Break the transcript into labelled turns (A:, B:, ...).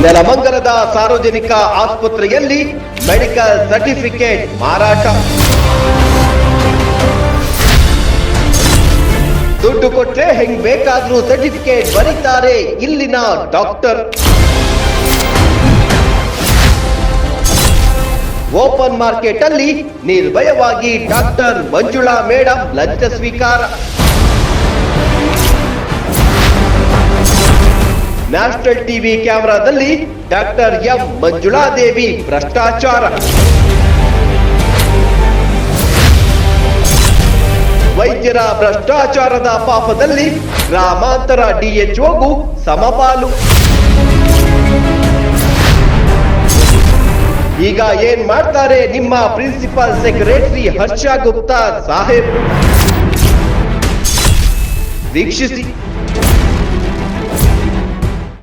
A: ನೆಲಮಂಗಲದ ಸಾರ್ವಜನಿಕ ಆಸ್ಪತ್ರೆಯಲ್ಲಿ medical certificate ಮಾರಾಟ. ದುಡ್ಡು ಕೊಟ್ರೆ ಹೆಂಗ್ ಬೇಕಾದ್ರೂ ಸರ್ಟಿಫಿಕೇಟ್ ಬರೀತಾರೆ ಇಲ್ಲಿನ ಡಾಕ್ಟರ್. ಓಪನ್ ಮಾರ್ಕೆಟ್ ಅಲ್ಲಿ ನಿರ್ಭಯವಾಗಿ ಡಾಕ್ಟರ್ ಮಂಜುಳಾ ಮೇಡಂ ಲಂಚ ಸ್ವೀಕಾರ. ನ್ಯಾಷನಲ್ ಟಿವಿ ಕ್ಯಾಮೆರಾದಲ್ಲಿ ಡಾಕ್ಟರ್ ಎಂ ಮಂಜುಳಾದೇವಿ ಭ್ರಷ್ಟಾಚಾರ. ವೈದ್ಯರ ಭ್ರಷ್ಟಾಚಾರದ ಪಾಪದಲ್ಲಿ ಗ್ರಾಮಾಂತರ ಡಿಎಚ್ಒಗೂ ಸಮಪಾಲು. ಈಗ ಏನ್ ಮಾಡ್ತಾರೆ ನಿಮ್ಮ ಪ್ರಿನ್ಸಿಪಲ್ ಸೆಕ್ರೆಟರಿ ಹರ್ಷ ಗುಪ್ತಾ ಸಾಹೇಬ್? ವೀಕ್ಷಿಸಿ.